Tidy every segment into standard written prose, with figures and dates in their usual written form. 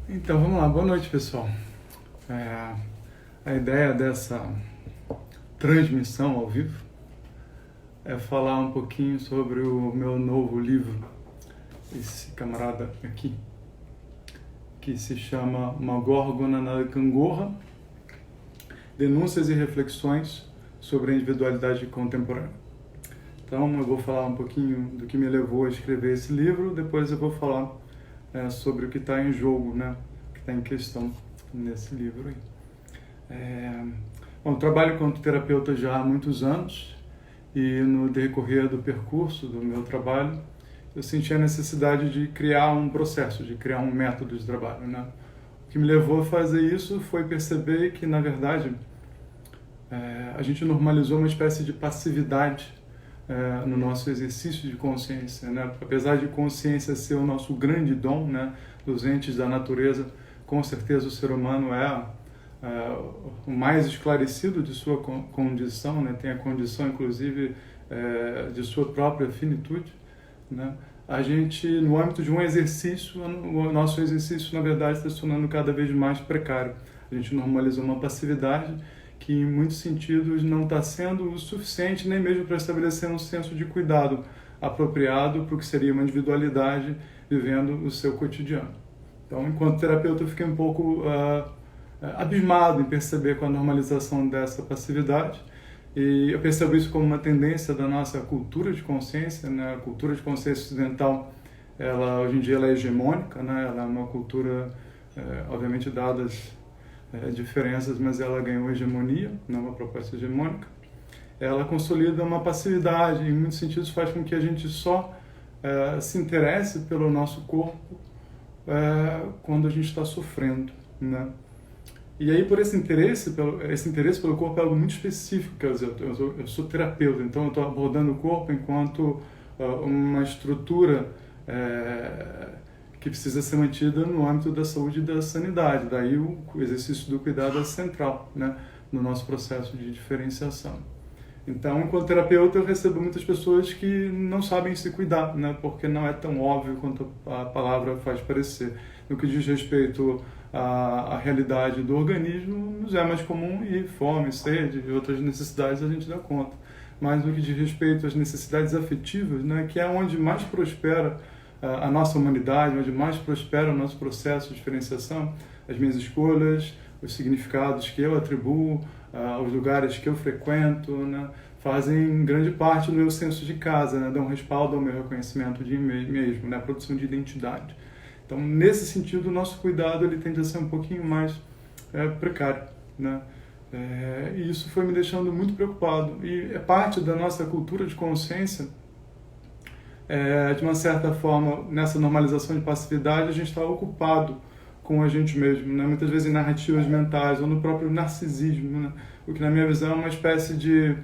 Então, vamos lá. Boa noite, pessoal. A ideia dessa transmissão ao vivo é falar um pouquinho sobre o meu novo livro, esse camarada aqui, que se chama Uma Górgona na Gangorra, Denúncias e Reflexões sobre a Individualidade Contemporânea. Então, eu vou falar um pouquinho do que me levou a escrever esse livro, depois eu vou falar sobre o que está em jogo, né? O que está em questão nesse livro aí. Bom, trabalho como terapeuta já há muitos anos e no decorrer do percurso do meu trabalho eu senti a necessidade de criar um processo, de criar um método de trabalho, né? O que me levou a fazer isso foi perceber que, na verdade, a gente normalizou uma espécie de passividade no nosso exercício de consciência, né? Apesar de consciência ser o nosso grande dom, né, dos entes da natureza, com certeza o ser humano é o mais esclarecido de sua condição, né? Tem a condição, inclusive, de sua própria finitude, né? A gente, no âmbito de um exercício, o nosso exercício, na verdade, está se tornando cada vez mais precário. A gente normalizou uma passividade que, em muitos sentidos, não está sendo o suficiente nem mesmo para estabelecer um senso de cuidado apropriado para o que seria uma individualidade vivendo o seu cotidiano. Então, enquanto terapeuta, eu fiquei um pouco abismado em perceber com a normalização dessa passividade, e eu percebo isso como uma tendência da nossa cultura de consciência, né? A cultura de consciência ocidental, hoje em dia ela é hegemônica, né? Ela é uma cultura, obviamente, dadas diferenças, mas ela ganhou hegemonia, não uma proposta hegemônica. Ela consolida uma passividade, em muitos sentidos faz com que a gente só se interesse pelo nosso corpo quando a gente está sofrendo, né? E aí, por esse interesse pelo corpo é algo muito específico, quer dizer, eu sou terapeuta, então eu estou abordando o corpo enquanto uma estrutura que precisa ser mantida no âmbito da saúde e da sanidade. Daí o exercício do cuidado é central, né, no nosso processo de diferenciação. Então, enquanto terapeuta, eu recebo muitas pessoas que não sabem se cuidar, né, porque não é tão óbvio quanto a palavra faz parecer. No que diz respeito à realidade do organismo, nos é mais comum ir fome, sede e outras necessidades a gente dá conta. Mas no que diz respeito às necessidades afetivas, né, que é onde mais prospera a nossa humanidade, onde mais prospera o nosso processo de diferenciação, as minhas escolhas, os significados que eu atribuo, os lugares que eu frequento, né, fazem grande parte do meu senso de casa, né, dão respaldo ao meu reconhecimento de mim mesmo, né, a produção de identidade. Então, nesse sentido, o nosso cuidado ele tende a ser um pouquinho mais precário, né? E isso foi me deixando muito preocupado. E é parte da nossa cultura de consciência, de uma certa forma, nessa normalização de passividade, a gente está ocupado com a gente mesmo, né? Muitas vezes em narrativas mentais ou no próprio narcisismo, né? O que, na minha visão, é uma espécie de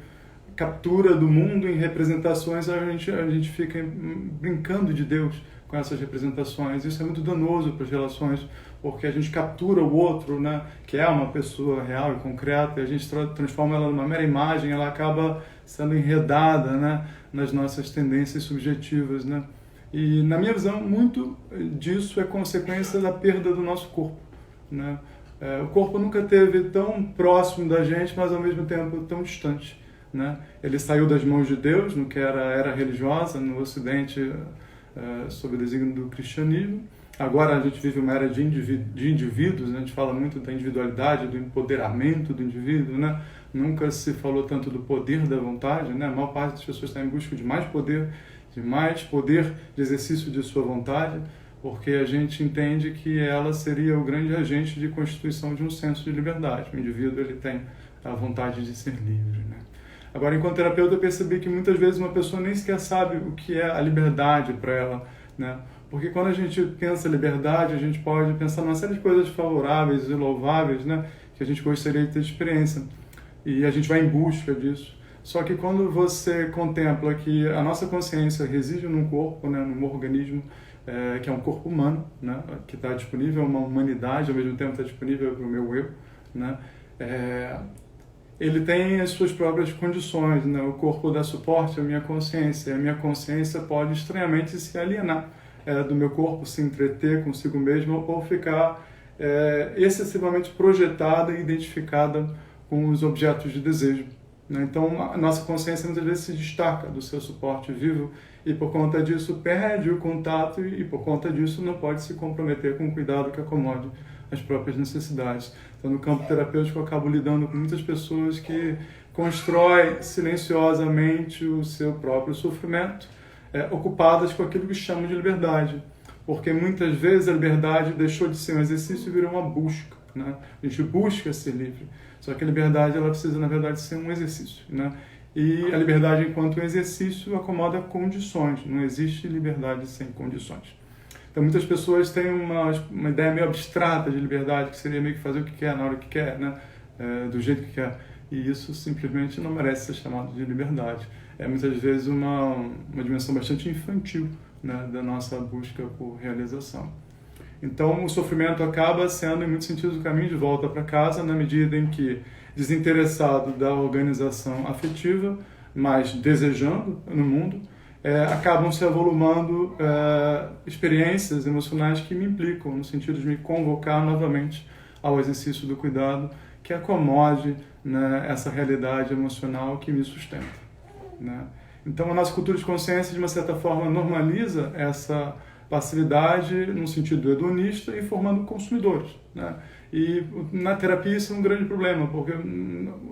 captura do mundo em representações. A gente fica brincando de Deus com essas representações. Isso é muito danoso para as relações, porque a gente captura o outro, né, que é uma pessoa real e concreta, e a gente transforma ela numa mera imagem, ela acaba sendo enredada, né, nas nossas tendências subjetivas, né? E, na minha visão, muito disso é consequência da perda do nosso corpo, né? O corpo nunca esteve tão próximo da gente, mas ao mesmo tempo tão distante, né? Ele saiu das mãos de Deus, no que era a era religiosa, no Ocidente, sob o desígnio do cristianismo. Agora a gente vive uma era de indivíduos, né? A gente fala muito da individualidade, do empoderamento do indivíduo, né? Nunca se falou tanto do poder da vontade, né? A maior parte das pessoas está em busca de mais poder de exercício de sua vontade, porque a gente entende que ela seria o grande agente de constituição de um senso de liberdade. O indivíduo ele tem a vontade de ser livre, né? Agora, enquanto terapeuta, eu percebi que muitas vezes uma pessoa nem sequer sabe o que é a liberdade para ela, né? Porque quando a gente pensa liberdade, a gente pode pensar numa série de coisas favoráveis e louváveis, né, que a gente gostaria de ter experiência. E a gente vai em busca disso. Só que quando você contempla que a nossa consciência reside num corpo, né, num organismo que é um corpo humano, né, que está disponível a uma humanidade, ao mesmo tempo está disponível para o meu eu, né, ele tem as suas próprias condições, né? O corpo dá suporte à minha consciência, e a minha consciência pode estranhamente se alienar do meu corpo se entreter consigo mesmo ou ficar excessivamente projetada e identificada com os objetos de desejo, né? Então, a nossa consciência muitas vezes se destaca do seu suporte vivo e, por conta disso, perde o contato e, por conta disso, não pode se comprometer com um cuidado que acomode as próprias necessidades. Então, no campo terapêutico, eu acabo lidando com muitas pessoas que constroem silenciosamente o seu próprio sofrimento, ocupadas com aquilo que chamam de liberdade. Porque muitas vezes a liberdade deixou de ser um exercício e virou uma busca, né? A gente busca ser livre. Só que a liberdade, ela precisa, na verdade, ser um exercício, né? E a liberdade, enquanto um exercício, acomoda condições. Não existe liberdade sem condições. Então, muitas pessoas têm uma ideia meio abstrata de liberdade, que seria meio que fazer o que quer, na hora que quer, né? Do jeito que quer. E isso simplesmente não merece ser chamado de liberdade. É muitas vezes uma dimensão bastante infantil, né, da nossa busca por realização. Então, o sofrimento acaba sendo, em muitos sentidos, o caminho de volta para casa, na medida em que, desinteressado da organização afetiva, mas desejando no mundo, acabam se avolumando experiências emocionais que me implicam, no sentido de me convocar novamente ao exercício do cuidado que acomode, né, essa realidade emocional que me sustenta, né? Então, a nossa cultura de consciência, de uma certa forma, normaliza essa passividade no sentido hedonista e formando consumidores, né? E na terapia isso é um grande problema, porque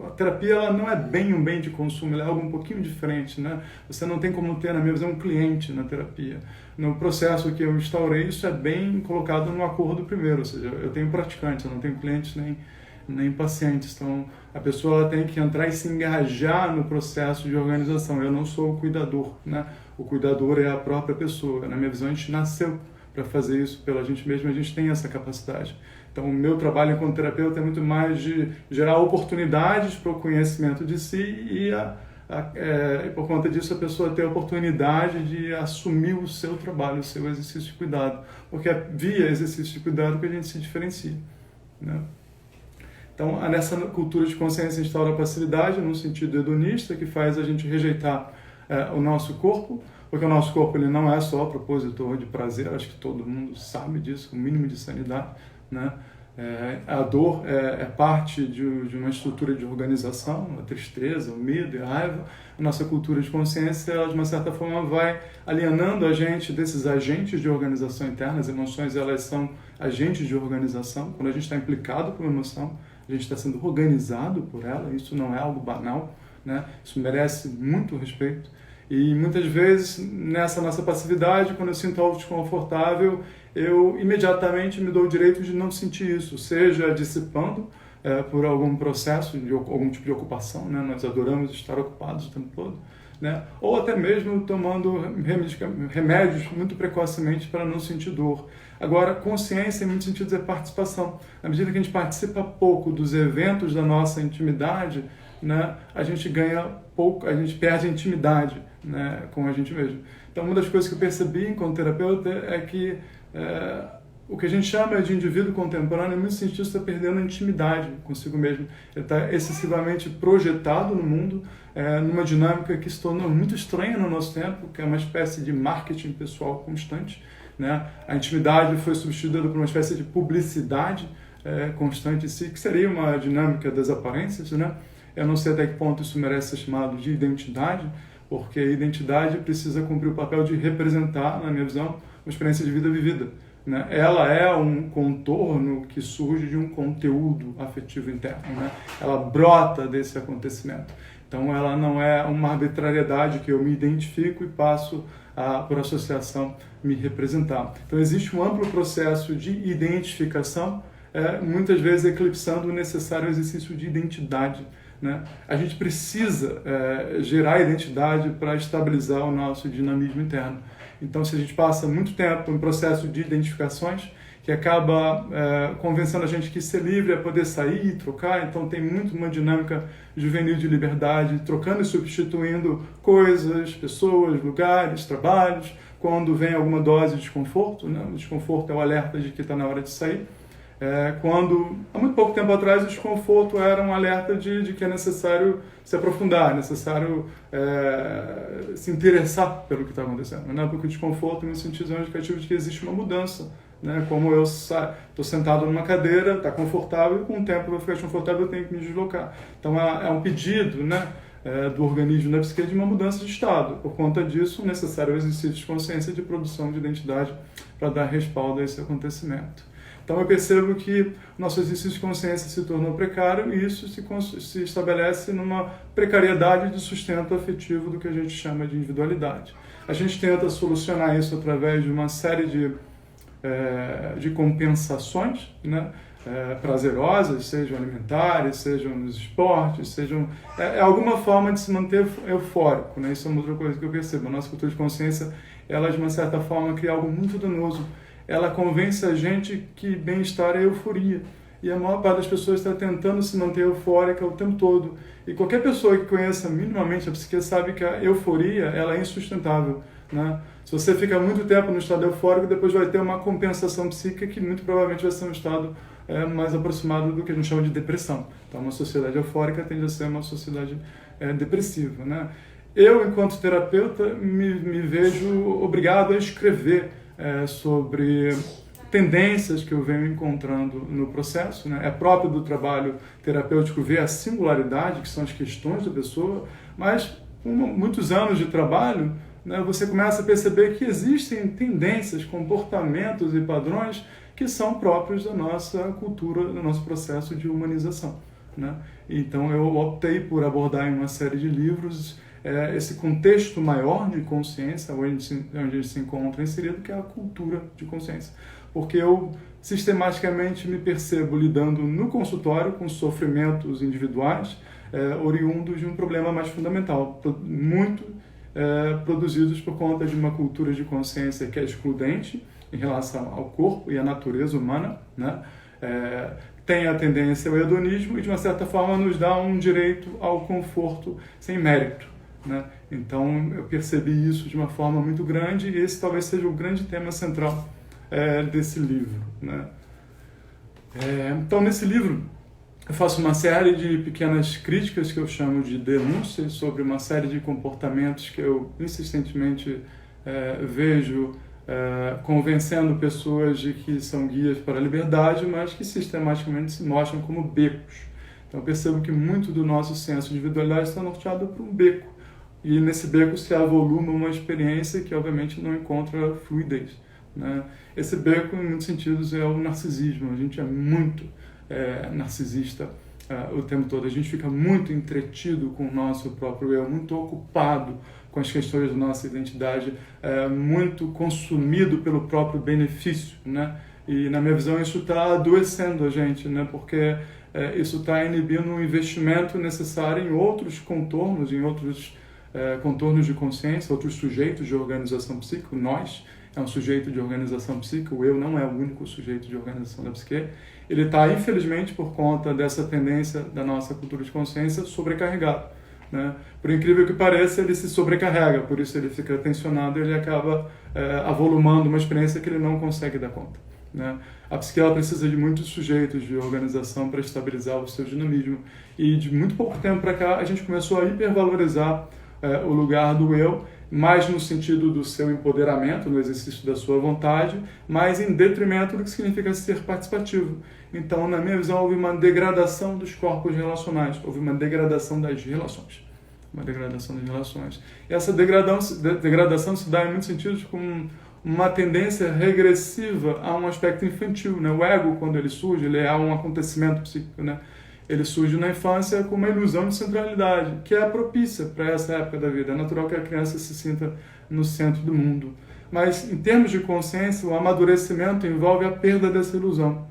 a terapia ela não é bem um bem de consumo, ela é algo um pouquinho diferente, né? Você não tem como ter, na minha visão, um cliente na terapia. No processo que eu instaurei, isso é bem colocado no acordo primeiro, ou seja, eu tenho praticantes, eu não tenho clientes nem pacientes. Então, a pessoa ela tem que entrar e se engajar no processo de organização. Eu não sou o cuidador, né? O cuidador é a própria pessoa. Na minha visão, a gente nasceu para fazer isso pela gente mesmo, a gente tem essa capacidade. Então, o meu trabalho enquanto terapeuta é muito mais de gerar oportunidades para o conhecimento de si e por conta disso, a pessoa ter a oportunidade de assumir o seu trabalho, o seu exercício de cuidado. Porque é via exercício de cuidado que a gente se diferencia, né? Então, nessa cultura de consciência instaura a passividade, num sentido hedonista, que faz a gente rejeitar o nosso corpo, porque o nosso corpo ele não é só propositor de prazer, acho que todo mundo sabe disso, o mínimo de sanidade, né? A dor é parte de uma estrutura de organização, a tristeza, o medo e a raiva. A nossa cultura de consciência, ela, de uma certa forma, vai alienando a gente desses agentes de organização interna. As emoções, elas são agentes de organização. Quando a gente está implicado com uma emoção, a gente está sendo organizado por ela. Isso não é algo banal, né? Isso merece muito respeito. E muitas vezes, nessa nossa passividade, quando eu sinto algo desconfortável, eu imediatamente me dou o direito de não sentir isso, seja dissipando por algum processo, algum tipo de ocupação, né? Nós adoramos estar ocupados o tempo todo, né? Ou até mesmo tomando remédios muito precocemente para não sentir dor. Agora, consciência, em muitos sentidos, é participação. Na medida que a gente participa pouco dos eventos da nossa intimidade, né, a gente ganha pouco, a gente perde a intimidade, né, com a gente mesmo. Então, uma das coisas que eu percebi enquanto terapeuta é que o que a gente chama de indivíduo contemporâneo, em muitos sentidos, está perdendo a intimidade consigo mesmo. Ele está excessivamente projetado no mundo, numa dinâmica que se tornou muito estranha no nosso tempo, que é uma espécie de marketing pessoal constante, né? A intimidade foi substituída por uma espécie de publicidade constante em si, que seria uma dinâmica das aparências, né? Eu não sei até que ponto isso merece ser chamado de identidade, porque a identidade precisa cumprir o papel de representar, na minha visão, uma experiência de vida vivida, né? Ela é um contorno que surge de um conteúdo afetivo interno, né? Ela brota desse acontecimento. Então, ela não é uma arbitrariedade que eu me identifico e passo por associação, me representar. Então, existe um amplo processo de identificação, muitas vezes eclipsando o necessário exercício de identidade, né? A gente precisa gerar identidade para estabilizar o nosso dinamismo interno. Então, se a gente passa muito tempo em processo de identificações, que acaba convencendo a gente que ser livre é poder sair e trocar, então tem muito uma dinâmica juvenil de liberdade, trocando e substituindo coisas, pessoas, lugares, trabalhos, quando vem alguma dose de desconforto, né? O desconforto é o alerta de que está na hora de sair. quando, há muito pouco tempo atrás, o desconforto era um alerta de que é necessário se aprofundar, é necessário se interessar pelo que está acontecendo, né? Porque o desconforto me sentido é um indicativo de que existe uma mudança, né? Como eu estou sentado numa cadeira, está confortável, e com o tempo eu vou ficar desconfortável, eu tenho que me deslocar. Então é um pedido, né, do organismo da psique de uma mudança de estado. Por conta disso, necessário o exercício de consciência de produção de identidade para dar respaldo a esse acontecimento. Então eu percebo que o nosso exercício de consciência se tornou precário e isso se estabelece numa precariedade de sustento afetivo do que a gente chama de individualidade. A gente tenta solucionar isso através de uma série de compensações, né? Prazerosas, sejam alimentares, sejam nos esportes, sejam alguma forma de se manter eufórico, né? Isso é uma outra coisa que eu percebo. A nossa cultura de consciência, ela de uma certa forma cria algo muito danoso. Ela convence a gente que bem-estar é euforia. E a maior parte das pessoas está tentando se manter eufórica o tempo todo. E qualquer pessoa que conheça minimamente a psique sabe que a euforia ela é insustentável, né? Se você fica muito tempo no estado eufórico, depois vai ter uma compensação psíquica que muito provavelmente vai ser um estado mais aproximado do que a gente chama de depressão. Então, uma sociedade eufórica tende a ser uma sociedade depressiva, né? Eu, enquanto terapeuta, me vejo obrigado a escrever sobre tendências que eu venho encontrando no processo, né? É próprio do trabalho terapêutico ver a singularidade, que são as questões da pessoa, mas com muitos anos de trabalho, né, você começa a perceber que existem tendências, comportamentos e padrões que são próprios da nossa cultura, do nosso processo de humanização, né? Então eu optei por abordar em uma série de livros esse contexto maior de consciência, onde a gente se encontra inserido, que é a cultura de consciência. Porque eu sistematicamente me percebo lidando no consultório com sofrimentos individuais oriundos de um problema mais fundamental, muito produzidos por conta de uma cultura de consciência que é excludente em relação ao corpo e à natureza humana, né? Tem a tendência ao hedonismo e, de uma certa forma, nos dá um direito ao conforto sem mérito, né? Então, eu percebi isso de uma forma muito grande e esse talvez seja o grande tema central desse livro, né? Então, nesse livro, eu faço uma série de pequenas críticas que eu chamo de denúncias sobre uma série de comportamentos que eu insistentemente vejo convencendo pessoas de que são guias para a liberdade, mas que sistematicamente se mostram como becos. Então eu percebo que muito do nosso senso de individualidade está norteado por um beco. E nesse beco se avoluma uma experiência que obviamente não encontra fluidez, né? Esse beco, em muitos sentidos, é o narcisismo. A gente é muito narcisista o tempo todo. A gente fica muito entretido com o nosso próprio eu, muito ocupado com as questões da nossa identidade, muito consumido pelo próprio benefício, né? E, na minha visão, isso está adoecendo a gente, né? Porque isso está inibindo um investimento necessário em outros contornos, em outros contornos de consciência, outros sujeitos de organização psíquica. Nós é um sujeito de organização psíquica, o eu não é o único sujeito de organização da psique. Ele está, infelizmente, por conta dessa tendência da nossa cultura de consciência, sobrecarregado, né? Por incrível que pareça, ele se sobrecarrega, por isso ele fica tensionado e ele acaba avolumando uma experiência que ele não consegue dar conta, né? A psique ela precisa de muitos sujeitos de organização para estabilizar o seu dinamismo e de muito pouco tempo para cá a gente começou a hipervalorizar o lugar do eu, mais no sentido do seu empoderamento, no exercício da sua vontade, mas em detrimento do que significa ser participativo. Então, na minha visão, houve uma degradação dos corpos relacionais, houve uma degradação das relações. Uma degradação das relações. E essa degradação se dá em muitos sentidos com uma tendência regressiva a um aspecto infantil, né? O ego, quando ele surge, ele é um acontecimento psíquico, né? Ele surge na infância com uma ilusão de centralidade, que é propícia para essa época da vida. É natural que a criança se sinta no centro do mundo. Mas, em termos de consciência, o amadurecimento envolve a perda dessa ilusão.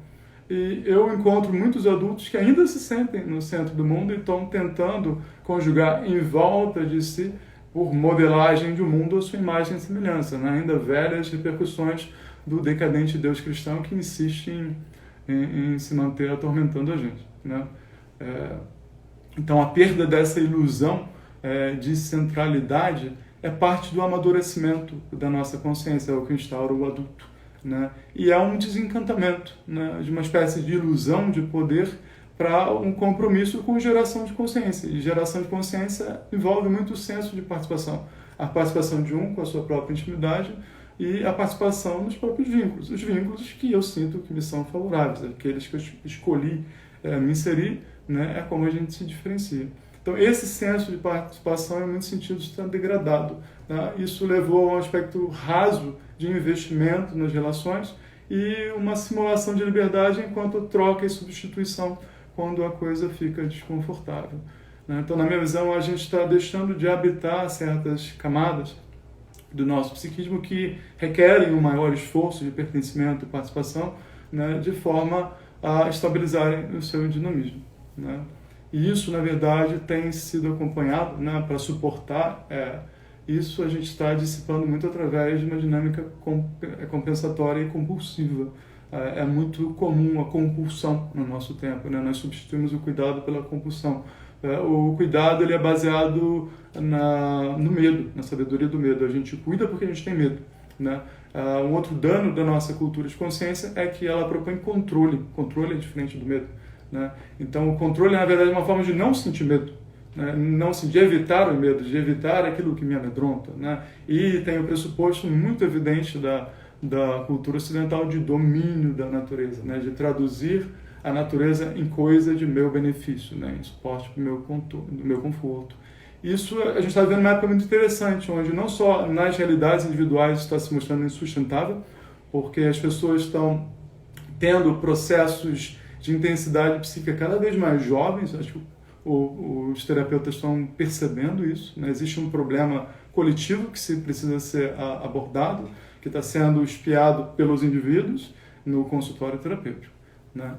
E eu encontro muitos adultos que ainda se sentem no centro do mundo e estão tentando conjugar em volta de si, por modelagem de um mundo, a sua imagem e semelhança, né? Ainda velhas repercussões do decadente Deus cristão que insiste em se manter atormentando a gente, né? Então a perda dessa ilusão de centralidade é parte do amadurecimento da nossa consciência, é o que instaura o adulto. né? E é um desencantamento, né? De uma espécie de ilusão de poder para um compromisso com geração de consciência. E geração de consciência envolve muito o senso de participação. A participação de um com a sua própria intimidade e a participação nos próprios vínculos. Os vínculos que eu sinto que me são favoráveis, aqueles que eu escolhi me inserir, né? É como a gente se diferencia. Então, esse senso de participação, em muitos sentidos, está degradado, né? Isso levou a um aspecto raso de investimento nas relações e uma simulação de liberdade enquanto troca e substituição quando a coisa fica desconfortável, né? Então, na minha visão, a gente está deixando de habitar certas camadas do nosso psiquismo que requerem um maior esforço de pertencimento e participação, né? De forma a estabilizarem o seu dinamismo, né? E isso, na verdade, tem sido acompanhado, né, para suportar isso, a gente está dissipando muito através de uma dinâmica compensatória e compulsiva. É muito comum a compulsão no nosso tempo, né? Nós substituímos o cuidado pela compulsão. O cuidado ele é baseado no medo, na sabedoria do medo. A gente cuida porque a gente tem medo, né? Um outro dano da nossa cultura de consciência é que ela propõe controle. Controle é diferente do medo, né? Então, o controle, na verdade, é uma forma de não sentir medo, né? De evitar o medo, de evitar aquilo que me amedronta, né? E tem o pressuposto muito evidente da cultura ocidental de domínio da natureza, né? De traduzir a natureza em coisa de meu benefício, né? Em suporte para do meu conforto. Isso a gente está vivendo uma época muito interessante, onde não só nas realidades individuais está se mostrando insustentável, porque as pessoas estão tendo processos de intensidade psíquica cada vez mais jovens. Acho que os terapeutas estão percebendo isso, né? Existe um problema coletivo que precisa ser abordado, que está sendo espiado pelos indivíduos no consultório terapêutico, né?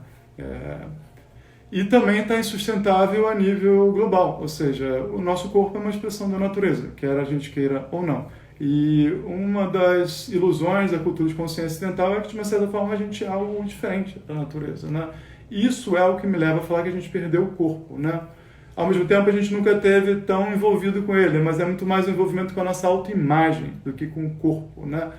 E também está insustentável a nível global, ou seja, o nosso corpo é uma expressão da natureza, quer a gente queira ou não. E uma das ilusões da cultura de consciência ocidental é que, de uma certa forma, a gente é algo diferente da natureza, né? Isso é o que me leva a falar que a gente perdeu o corpo, né? Ao mesmo tempo, a gente nunca teve tão envolvido com ele, mas é muito mais um envolvimento com a nossa autoimagem do que com o corpo, né?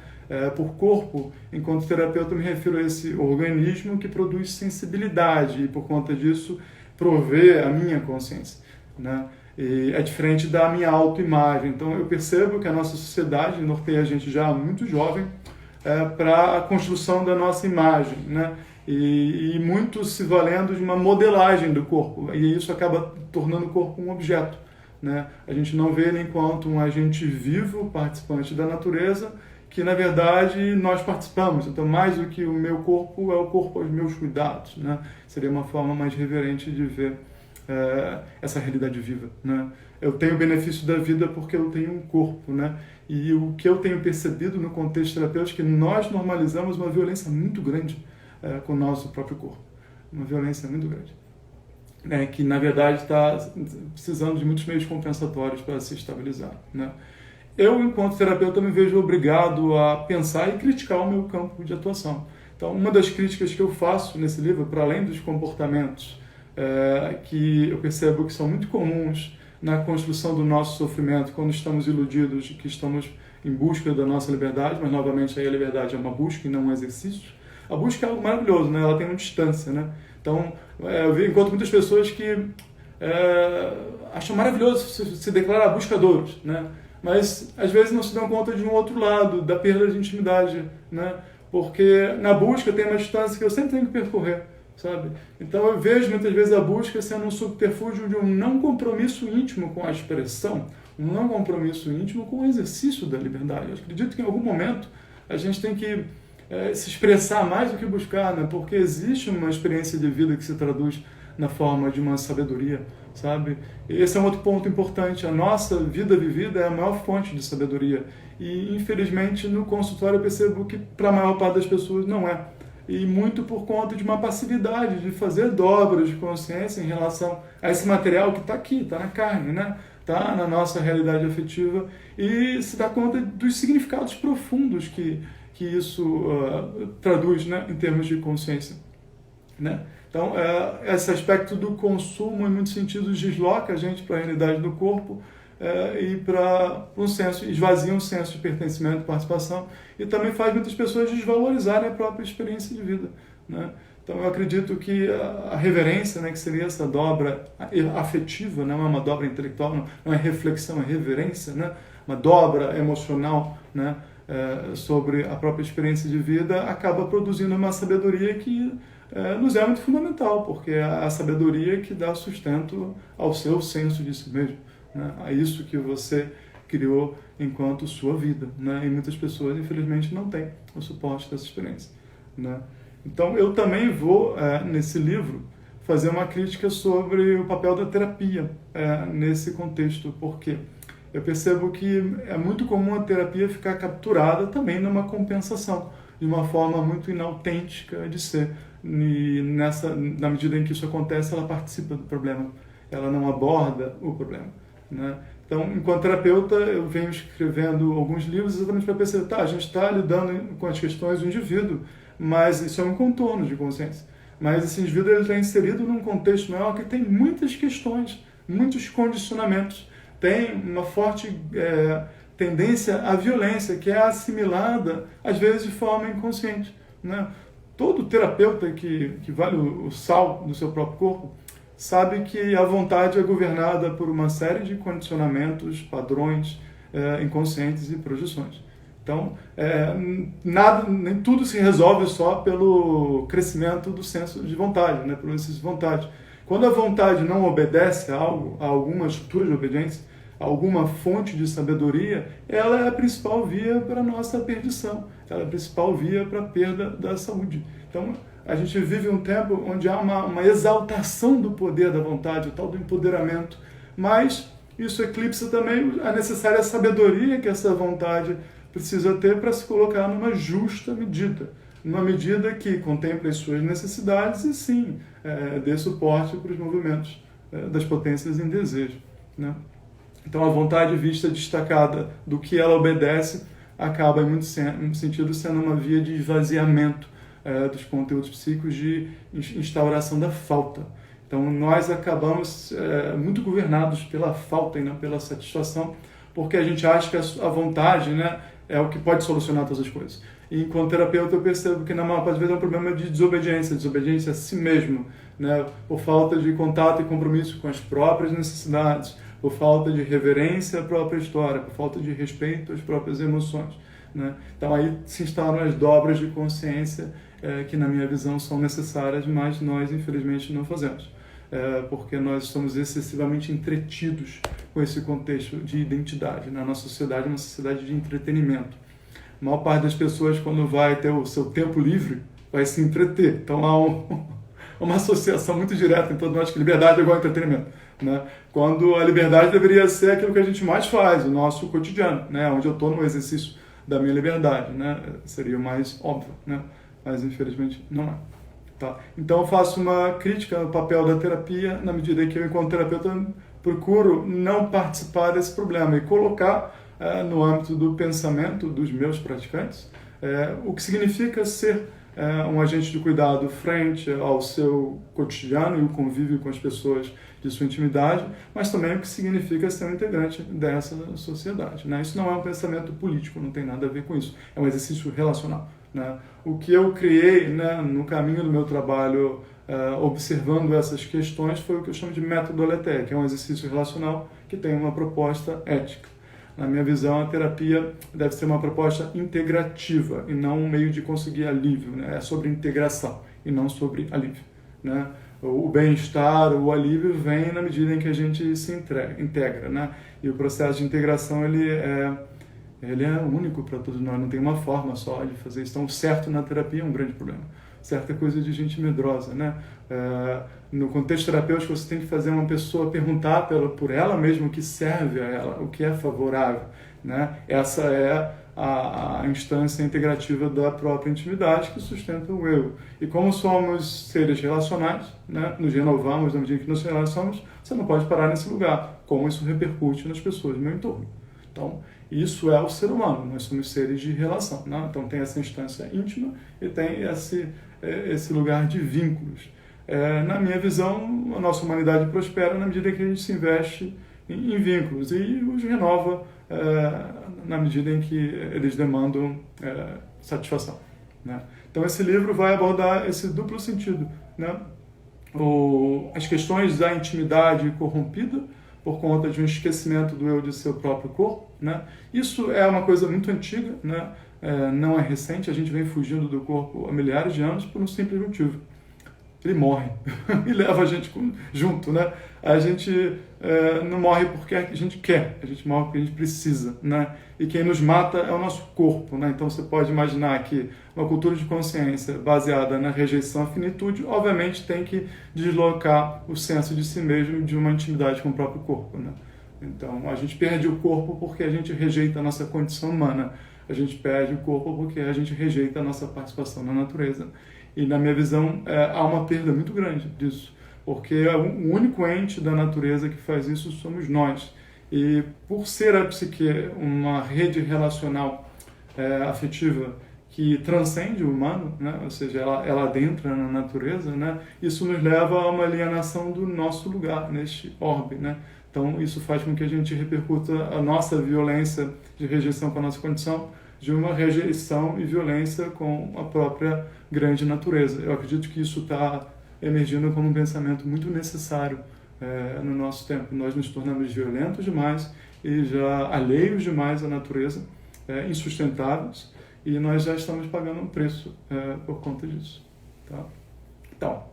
Por corpo, enquanto terapeuta, eu me refiro a esse organismo que produz sensibilidade e, por conta disso, provê a minha consciência, né? E é diferente da minha autoimagem. Então, eu percebo que a nossa sociedade norteia a gente já muito jovem para a construção da nossa imagem, né? E muito se valendo de uma modelagem do corpo. E isso acaba tornando o corpo um objeto, né? A gente não vê ele enquanto um agente vivo, participante da natureza, que, na verdade, nós participamos. Então, mais do que o meu corpo, é o corpo aos meus cuidados, né? Seria uma forma mais reverente de ver essa realidade viva, né? Eu tenho o benefício da vida porque eu tenho um corpo, né? E o que eu tenho percebido no contexto terapêutico é que nós normalizamos uma violência muito grande com o nosso próprio corpo. Uma violência muito grande, né? Que, na verdade, está precisando de muitos meios compensatórios para se estabilizar, né? Eu, enquanto terapeuta, me vejo obrigado a pensar e criticar o meu campo de atuação. Então, uma das críticas que eu faço nesse livro, para além dos comportamentos que eu percebo que são muito comuns na construção do nosso sofrimento, quando estamos iludidos de que estamos em busca da nossa liberdade, mas, novamente, aí a liberdade é uma busca e não um exercício. A busca é algo maravilhoso, né? Ela tem uma distância, né? Então, eu encontro muitas pessoas que acham maravilhoso se declarar buscadores, né? Mas, às vezes, não se dão conta de um outro lado, da perda de intimidade, né? Porque na busca tem uma distância que eu sempre tenho que percorrer, sabe? Então, eu vejo muitas vezes a busca sendo um subterfúgio de um não compromisso íntimo com a expressão, um não compromisso íntimo com o exercício da liberdade. Eu acredito que, em algum momento, a gente tem que se expressar mais do que buscar, né? Porque existe uma experiência de vida que se traduz na forma de uma sabedoria, sabe? E esse é um outro ponto importante. A nossa vida vivida é a maior fonte de sabedoria. E, infelizmente, no consultório eu percebo que, para a maior parte das pessoas, não é. E muito por conta de uma passividade, de fazer dobras de consciência em relação a esse material que está aqui, está na carne, né? Está na nossa realidade afetiva, e se dá conta dos significados profundos que isso traduz, né, em termos de consciência, né? Então, esse aspecto do consumo, em muitos sentidos, desloca a gente para a realidade do corpo, e para um senso, esvazia um senso de pertencimento, participação, e também faz muitas pessoas desvalorizarem a própria experiência de vida, né? Então eu acredito que a reverência, né, que seria essa dobra afetiva, não é uma dobra intelectual, não é reflexão, é reverência, né? Uma dobra emocional, né, sobre a própria experiência de vida, acaba produzindo uma sabedoria que nos é muito fundamental, porque é a sabedoria que dá sustento ao seu senso de si mesmo, né? A isso que você criou enquanto sua vida, né? E muitas pessoas, infelizmente, não têm o suporte dessa experiência, né? Então, eu também vou, nesse livro, fazer uma crítica sobre o papel da terapia nesse contexto, porque eu percebo que é muito comum a terapia ficar capturada também numa compensação, de uma forma muito inautêntica de ser. E na medida em que isso acontece, ela participa do problema, ela não aborda o problema, né? Então, enquanto terapeuta, eu venho escrevendo alguns livros exatamente para perceber, a gente está lidando com as questões do indivíduo, mas isso é um contorno de consciência. Mas esse indivíduo está inserido num contexto maior que tem muitas questões, muitos condicionamentos, tem uma forte tendência à violência, que é assimilada, às vezes, de forma inconsciente, né? Todo terapeuta que vale o sal do seu próprio corpo sabe que a vontade é governada por uma série de condicionamentos, padrões inconscientes e projeções. Então, nem tudo se resolve só pelo crescimento do senso de vontade, né? Pelo exercício de vontade. Quando a vontade não obedece a algo, a alguma estrutura de obediência, a alguma fonte de sabedoria, ela é a principal via para a nossa perdição, ela é a principal via para a perda da saúde. Então, a gente vive um tempo onde há uma exaltação do poder da vontade, o tal do empoderamento, mas isso eclipsa também a necessária sabedoria que essa vontade precisa ter para se colocar numa justa medida, numa medida que contemple as suas necessidades e sim, dê suporte para os movimentos das potências em desejo, né? Então a vontade vista destacada do que ela obedece acaba em muito sentido sendo uma via de esvaziamento dos conteúdos psíquicos, de instauração da falta. Então nós acabamos muito governados pela falta e não pela satisfação, porque a gente acha que a vontade, né, é o que pode solucionar todas as coisas. E enquanto terapeuta eu percebo que na maior parte das vezes é um problema de desobediência a si mesmo, né, por falta de contato e compromisso com as próprias necessidades, por falta de reverência à própria história, por falta de respeito às próprias emoções, né? Então aí se instalam as dobras de consciência que na minha visão são necessárias, mas nós infelizmente não fazemos. Porque nós estamos excessivamente entretidos com esse contexto de identidade. Na nossa sociedade é uma sociedade de entretenimento. A maior parte das pessoas, quando vai ter o seu tempo livre, vai se entreter. Então há uma associação muito direta em todos nós que liberdade é igual a entretenimento, né? Quando a liberdade deveria ser aquilo que a gente mais faz, o nosso cotidiano, né? Onde eu estou no exercício da minha liberdade, né? Seria o mais óbvio, né? Mas infelizmente não é. Tá? Então eu faço uma crítica ao papel da terapia na medida em que eu, enquanto terapeuta, procuro não participar desse problema e colocar no âmbito do pensamento dos meus praticantes o que significa ser um agente de cuidado frente ao seu cotidiano e o convívio com as pessoas de sua intimidade, mas também o que significa ser um integrante dessa sociedade, né? Isso não é um pensamento político, não tem nada a ver com isso, é um exercício relacional, né? O que eu criei, né, no caminho do meu trabalho, observando essas questões, foi o que eu chamo de método Aletheia, que é um exercício relacional que tem uma proposta ética. Na minha visão, a terapia deve ser uma proposta integrativa e não um meio de conseguir alívio, né? É sobre integração e não sobre alívio, né? O bem-estar, o alívio vem na medida em que a gente se integra, né? E o processo de integração ele é único para todos nós, não tem uma forma só de fazer isso. Então, o certo na terapia é um grande problema. Certo é coisa de gente medrosa, né? No contexto terapêutico, você tem que fazer uma pessoa perguntar por ela mesma o que serve a ela, o que é favorável, né? Essa é a instância integrativa da própria intimidade que sustenta o eu. E como somos seres relacionais, né, nos renovamos na medida que nos relacionamos, você não pode parar nesse lugar. Como isso repercute nas pessoas do meu entorno. Então, isso é o ser humano, nós somos seres de relação, né? Então tem essa instância íntima e tem esse lugar de vínculos. Na minha visão, a nossa humanidade prospera na medida que a gente se investe em vínculos e os renova na medida em que eles demandam satisfação, né? Então esse livro vai abordar esse duplo sentido, né? As questões da intimidade corrompida por conta de um esquecimento do eu de seu próprio corpo, né? Isso é uma coisa muito antiga, né? Não é recente, a gente vem fugindo do corpo há milhares de anos por um simples motivo: ele morre e leva a gente junto, né? A gente não morre porque a gente quer, a gente morre porque a gente precisa, né? E quem nos mata é o nosso corpo, né? Então você pode imaginar que uma cultura de consciência baseada na rejeição à finitude, obviamente tem que deslocar o senso de si mesmo de uma intimidade com o próprio corpo, né? Então a gente perde o corpo porque a gente rejeita a nossa condição humana, a gente perde o corpo porque a gente rejeita a nossa participação na natureza. E na minha visão há uma perda muito grande disso, porque o único ente da natureza que faz isso somos nós. E por ser a psique uma rede relacional afetiva que transcende o humano, né? Ou seja, ela adentra na natureza, né? Isso nos leva a uma alienação do nosso lugar neste orbe, né? Então isso faz com que a gente repercuta a nossa violência de rejeição com a nossa condição de uma rejeição e violência com a própria grande natureza. Eu acredito que isso está emergindo como um pensamento muito necessário no nosso tempo. Nós nos tornamos violentos demais e já alheios demais à natureza, insustentáveis, e nós já estamos pagando um preço por conta disso, tá? Então,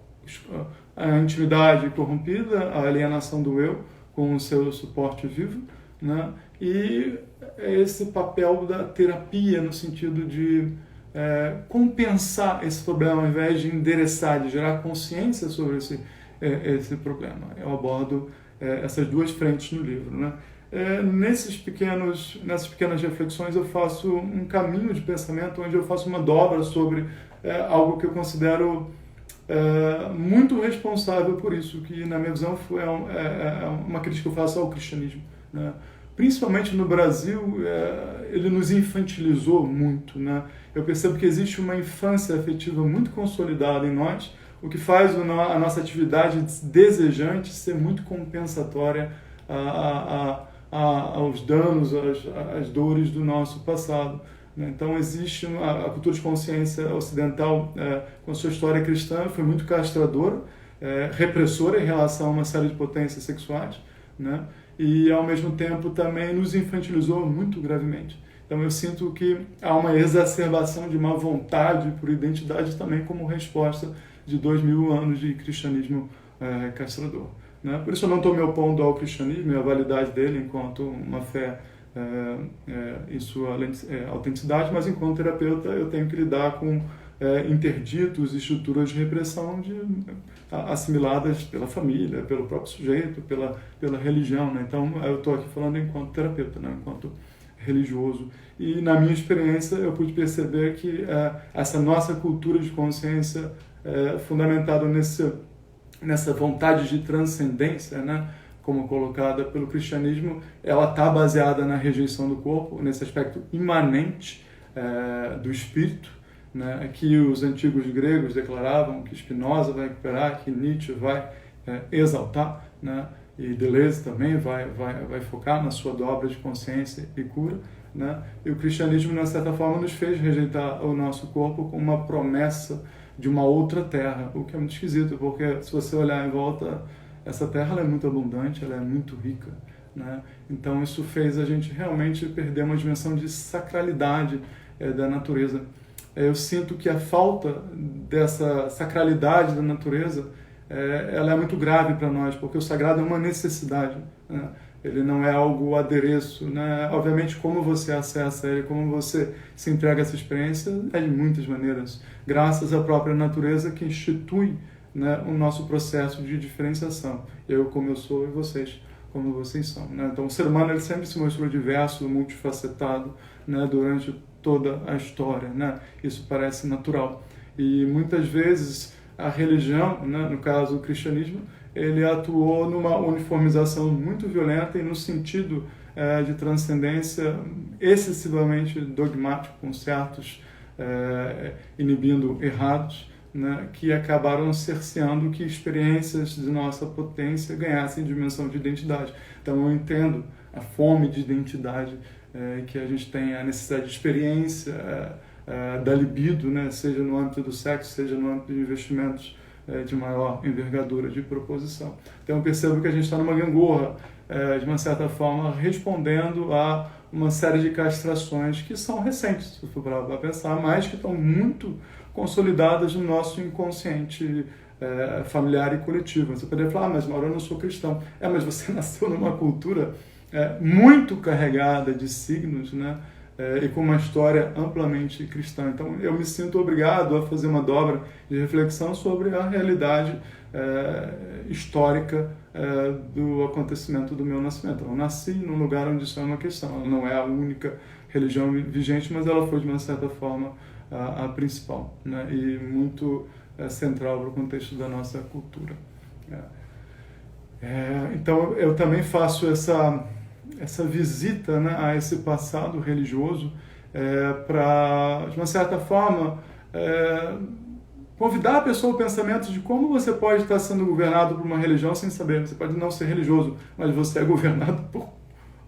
a intimidade corrompida, a alienação do eu com o seu suporte vivo, né? E esse papel da terapia no sentido de compensar esse problema ao invés de endereçar, de gerar consciência sobre esse problema. Eu abordo essas duas frentes no livro, né? Nessas pequenas reflexões eu faço um caminho de pensamento onde eu faço uma dobra sobre algo que eu considero muito responsável por isso, que na minha visão é uma crítica que eu faço ao cristianismo, né? Principalmente no Brasil, ele nos infantilizou muito, né? Eu percebo que existe uma infância afetiva muito consolidada em nós, o que faz a nossa atividade desejante ser muito compensatória aos danos, às dores do nosso passado, né? Então existe a cultura de consciência ocidental, com a sua história cristã, foi muito castradora, repressora em relação a uma série de potências sexuais, né? E ao mesmo tempo também nos infantilizou muito gravemente. Então eu sinto que há uma exacerbação de uma vontade por identidade também como resposta de 2000 anos de cristianismo castrador, né? Por isso eu não estou me opondo ao cristianismo e à validade dele enquanto uma fé em sua autenticidade, mas enquanto terapeuta eu tenho que lidar com interditos e estruturas de repressão assimiladas pela família, pelo próprio sujeito, pela religião, né? Então eu estou aqui falando enquanto terapeuta, né? Enquanto religioso. E na minha experiência eu pude perceber que essa nossa cultura de consciência fundamentada nessa vontade de transcendência, né? Como colocada pelo cristianismo, ela está baseada na rejeição do corpo, nesse aspecto imanente do espírito, né? Que os antigos gregos declaravam que Spinoza vai recuperar, que Nietzsche vai exaltar, né? E Deleuze também vai focar na sua dobra de consciência e cura, né? E o cristianismo, de certa forma, nos fez rejeitar o nosso corpo com uma promessa de uma outra terra, o que é muito esquisito, porque se você olhar em volta, essa terra ela é muito abundante, ela é muito rica, né? Então isso fez a gente realmente perder uma dimensão de sacralidade da natureza. Eu sinto que a falta dessa sacralidade da natureza ela é muito grave para nós, porque o sagrado é uma necessidade, né? Ele não é algo adereço, né? Obviamente, como você acessa ele, como você se entrega a essa experiência, é de muitas maneiras, graças à própria natureza que institui, né, o nosso processo de diferenciação. Eu como eu sou e vocês como vocês são, né? Então o ser humano ele sempre se mostrou diverso, multifacetado, né, durante toda a história, né? Isso parece natural. E muitas vezes a religião, né, no caso o cristianismo, ele atuou numa uniformização muito violenta e no sentido de transcendência excessivamente dogmático, com certos inibindo errados, né, que acabaram cerceando que experiências de nossa potência ganhassem dimensão de identidade. Então eu entendo a fome de identidade que a gente tem, a necessidade de experiência da libido, né, seja no âmbito do sexo, seja no âmbito de investimentos de maior envergadura de proposição. Então eu percebo que a gente está numa gangorra, de uma certa forma, respondendo a uma série de castrações que são recentes, se for para pensar, mas que estão muito consolidadas no nosso inconsciente familiar e coletivo. Você poderia falar, mas Mauro, eu não sou cristão. Mas você nasceu numa cultura muito carregada de signos, né? E com uma história amplamente cristã. Então eu me sinto obrigado a fazer uma dobra de reflexão sobre a realidade histórica do acontecimento do meu nascimento. Eu nasci num lugar onde isso é uma questão. Ela não é a única religião vigente, mas ela foi, de uma certa forma, a principal, né? E muito central para o contexto da nossa cultura. Então eu também faço essa visita, né, a esse passado religioso para, de uma certa forma, convidar a pessoa ao pensamento de como você pode estar sendo governado por uma religião sem saber. Você pode não ser religioso, mas você é governado por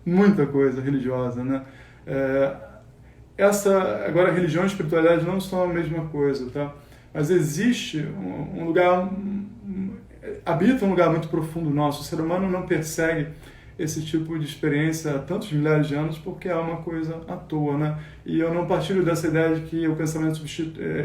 muita coisa religiosa, né? Agora, religião e espiritualidade não são a mesma coisa, tá? Mas existe um lugar, habita um lugar muito profundo nosso. O ser humano não persegue esse tipo de experiência há tantos milhares de anos porque é uma coisa à toa, né? E eu não partilho dessa ideia de que o pensamento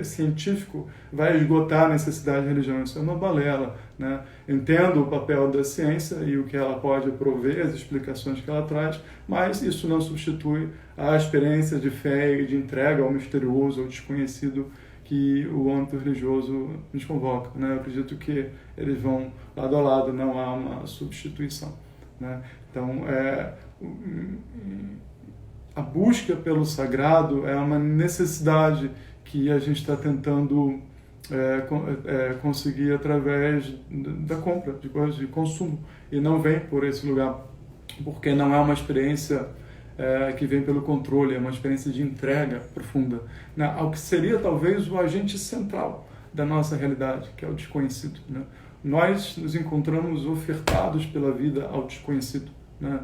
científico vai esgotar a necessidade de religião. Isso é uma balela, né? Entendo o papel da ciência e o que ela pode prover, as explicações que ela traz, mas isso não substitui a experiência de fé e de entrega ao misterioso, ao desconhecido que o âmbito religioso nos convoca, né? Eu acredito que eles vão lado a lado, não há uma substituição, né? Então, a busca pelo sagrado é uma necessidade que a gente está tentando conseguir através da compra de coisas de consumo, e não vem por esse lugar, porque não é uma experiência que vem pelo controle, é uma experiência de entrega profunda, né, ao que seria talvez o agente central da nossa realidade, que é o desconhecido, né? Nós nos encontramos ofertados pela vida ao desconhecido, né?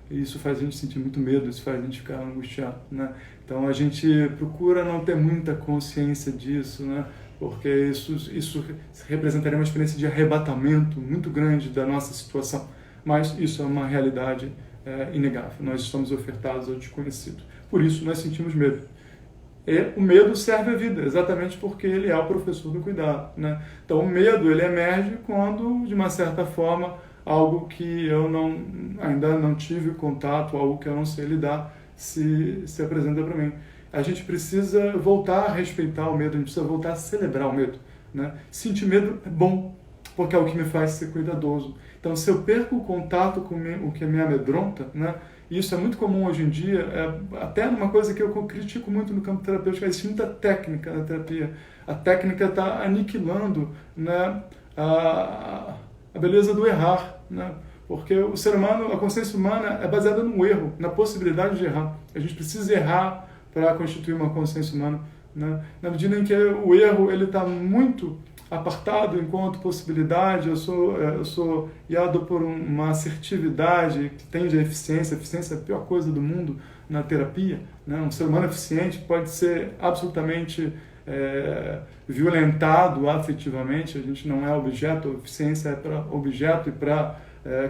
E isso faz a gente sentir muito medo, isso faz a gente ficar angustiado, né? Então a gente procura não ter muita consciência disso, né? Porque isso representaria uma experiência de arrebatamento muito grande da nossa situação. Mas isso é uma realidade inegável. Nós estamos ofertados ao desconhecido. Por isso nós sentimos medo. E o medo serve à vida, exatamente porque ele é o professor do cuidado, né? Então o medo ele emerge quando, de uma certa forma, algo que eu ainda não tive contato, algo que eu não sei lidar, se apresenta para mim. A gente precisa voltar a respeitar o medo, a gente precisa voltar a celebrar o medo, né? Sentir medo é bom, porque é o que me faz ser cuidadoso. Então, se eu perco o contato com o que me amedronta, né? Isso é muito comum hoje em dia, até numa coisa que eu critico muito no campo terapêutico, existe muita técnica na terapia. A técnica está aniquilando, né, a beleza do errar, né? Porque o ser humano, a consciência humana é baseada no erro, na possibilidade de errar. A gente precisa errar para constituir uma consciência humana, né? Na medida em que o erro ele está muito apartado enquanto possibilidade, eu sou guiado por uma assertividade que tende à eficiência. A eficiência é a pior coisa do mundo na terapia, né? Um ser humano eficiente pode ser absolutamente violentado afetivamente. A gente não é objeto, a eficiência é para objeto e para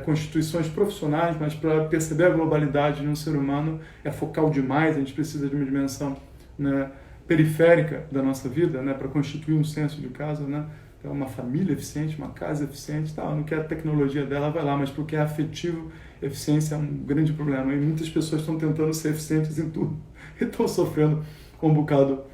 constituições profissionais, mas para perceber a globalidade de um ser humano é focal demais. A gente precisa de uma dimensão, né, periférica da nossa vida, né, para constituir um senso de casa, né? Então, uma família eficiente, uma casa eficiente, tá, no que é a tecnologia dela vai lá, mas para o que é afetivo, eficiência é um grande problema. E muitas pessoas estão tentando ser eficientes em tudo e estão sofrendo um bocado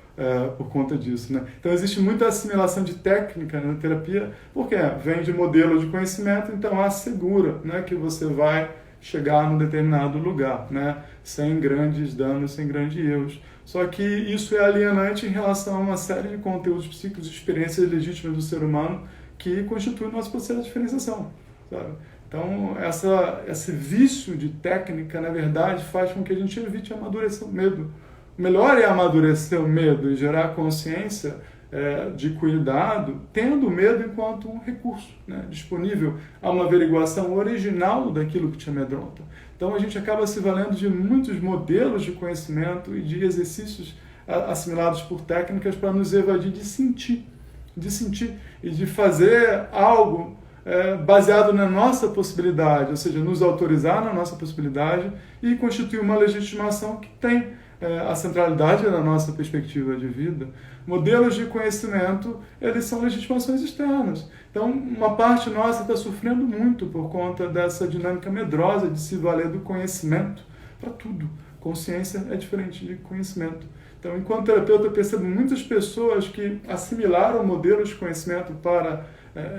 por conta disso, né? Então, existe muita assimilação de técnica na terapia, porque vem de modelo de conhecimento, então assegura, né, que você vai chegar num determinado lugar, né, sem grandes danos, sem grandes erros. Só que isso é alienante em relação a uma série de conteúdos psíquicos e experiências legítimas do ser humano que constituem o nosso processo de diferenciação, sabe? Então, esse vício de técnica, na verdade, faz com que a gente evite amadurecer o medo. O melhor é amadurecer o medo e gerar consciência de cuidado, tendo o medo enquanto um recurso, né, disponível a uma averiguação original daquilo que te amedronta. Então a gente acaba se valendo de muitos modelos de conhecimento e de exercícios assimilados por técnicas para nos evadir de sentir e de fazer algo baseado na nossa possibilidade, ou seja, nos autorizar na nossa possibilidade e constituir uma legitimação que tem a centralidade da nossa perspectiva de vida. Modelos de conhecimento, eles são legitimações externas. Então, uma parte nossa está sofrendo muito por conta dessa dinâmica medrosa de se valer do conhecimento para tudo. Consciência é diferente de conhecimento. Então, enquanto terapeuta, eu percebo muitas pessoas que assimilaram modelos de conhecimento para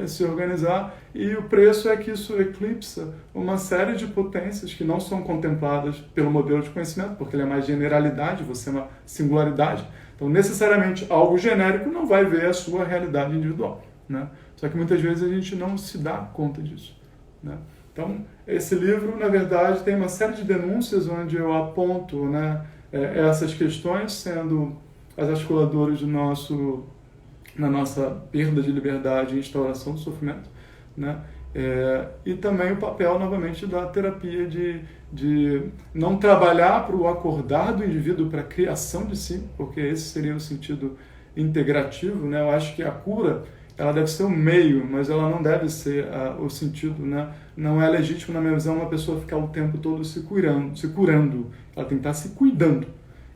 se organizar, e o preço é que isso eclipsa uma série de potências que não são contempladas pelo modelo de conhecimento, porque ele é mais generalidade, você é uma singularidade. Então, necessariamente, algo genérico não vai ver a sua realidade individual, né? Só que muitas vezes a gente não se dá conta disso, né? Então, esse livro, na verdade, tem uma série de denúncias onde eu aponto, né, essas questões sendo as articuladoras na nossa perda de liberdade e instauração do sofrimento, né? E também o papel, novamente, da terapia de não trabalhar para o acordar do indivíduo para a criação de si, porque esse seria o sentido integrativo, né? Eu acho que a cura, ela deve ser o meio, mas ela não deve ser o sentido, né? Não é legítimo, na minha visão, uma pessoa ficar o tempo todo se curando. Ela tem que estar se cuidando.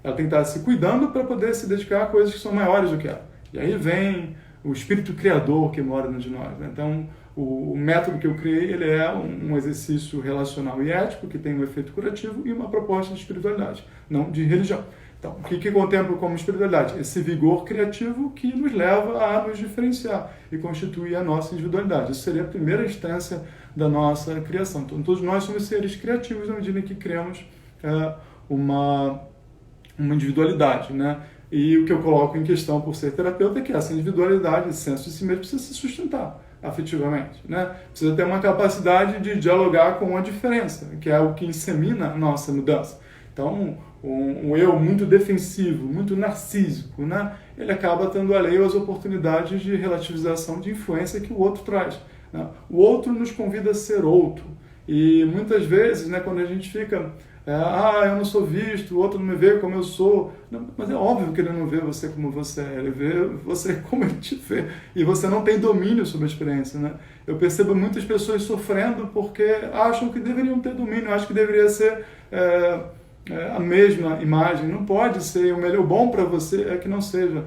Ela tem que estar se cuidando para poder se dedicar a coisas que são maiores do que ela. E aí vem o espírito criador que mora dentro de nós, né? Então, o método que eu criei, ele é um exercício relacional e ético que tem um efeito curativo e uma proposta de espiritualidade, não de religião. Então, o que contemplo como espiritualidade? Esse vigor criativo que nos leva a nos diferenciar e constituir a nossa individualidade. Isso seria a primeira instância da nossa criação. Então, todos nós somos seres criativos na medida em que criamos uma individualidade, né? E o que eu coloco em questão por ser terapeuta é que essa individualidade, esse senso de si mesmo, precisa se sustentar afetivamente, né? Precisa ter uma capacidade de dialogar com a diferença, que é o que insemina a nossa mudança. Então, um eu muito defensivo, muito narcísico, né? Ele acaba estando alheio às oportunidades de relativização de influência que o outro traz, né? O outro nos convida a ser outro. E muitas vezes, né, quando a gente fica... eu não sou visto, o outro não me vê como eu sou. Não, mas é óbvio que ele não vê você como você é, ele vê você como ele te vê. E você não tem domínio sobre a experiência, né? Eu percebo muitas pessoas sofrendo porque acham que deveriam ter domínio, acham que deveria ser a mesma imagem. Não pode ser o melhor. O bom para você é que não seja.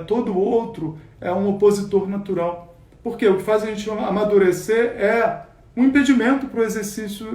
Todo outro é um opositor natural. Porque o que faz a gente amadurecer é um impedimento para o exercício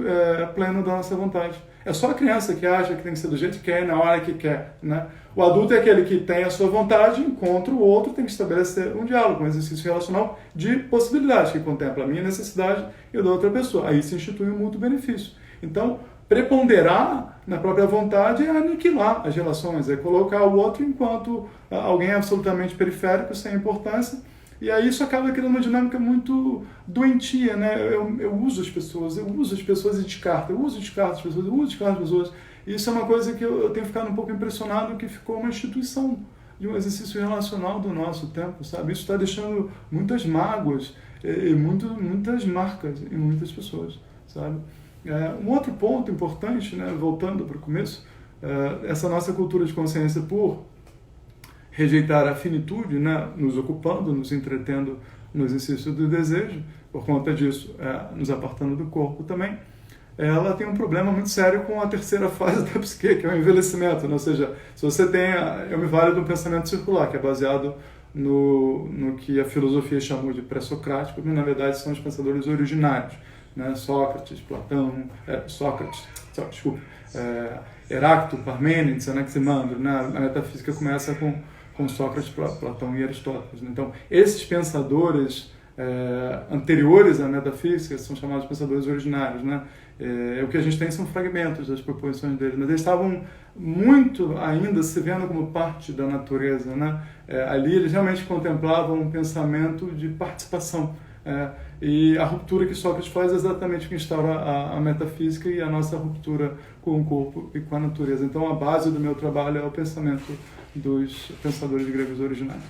pleno da nossa vontade. É só a criança que acha que tem que ser do jeito que quer, na hora que quer, né? O adulto é aquele que tem a sua vontade, encontra o outro, tem que estabelecer um diálogo, um exercício relacional de possibilidade, que contempla a minha necessidade e a da outra pessoa. Aí se institui um mútuo benefício. Então, preponderar na própria vontade é aniquilar as relações, é colocar o outro enquanto alguém absolutamente periférico, sem importância. E aí isso acaba criando uma dinâmica muito doentia, né? Eu uso as pessoas e descarto, eu uso e descarto as pessoas, eu uso e descarto as pessoas. E isso é uma coisa que eu tenho ficado um pouco impressionado, que ficou uma instituição de um exercício relacional do nosso tempo, sabe? Isso está deixando muitas mágoas e muitas marcas em muitas pessoas, sabe? Um outro ponto importante, né, voltando para o começo, essa nossa cultura de consciência por rejeitar a finitude, né, nos ocupando, nos entretendo no exercício do desejo, por conta disso, nos apartando do corpo também, ela tem um problema muito sério com a terceira fase da psique, que é o envelhecimento, né? Ou seja, se você tem, eu me valho do pensamento circular, que é baseado no que a filosofia chamou de pré-socrático, que na verdade são os pensadores originários, né? Sócrates, Platão, Heráclito, Parmênides, Anaximandro, né? A metafísica começa com Sócrates, Platão e Aristóteles. Então, esses pensadores anteriores à metafísica são chamados pensadores originários, né? O que a gente tem são fragmentos das proposições deles, mas eles estavam muito ainda se vendo como parte da natureza, né? Ali eles realmente contemplavam um pensamento de participação. E a ruptura que Sócrates faz é exatamente o que instaura a metafísica e a nossa ruptura com o corpo e com a natureza. Então, a base do meu trabalho é o pensamento dos pensadores gregos originais.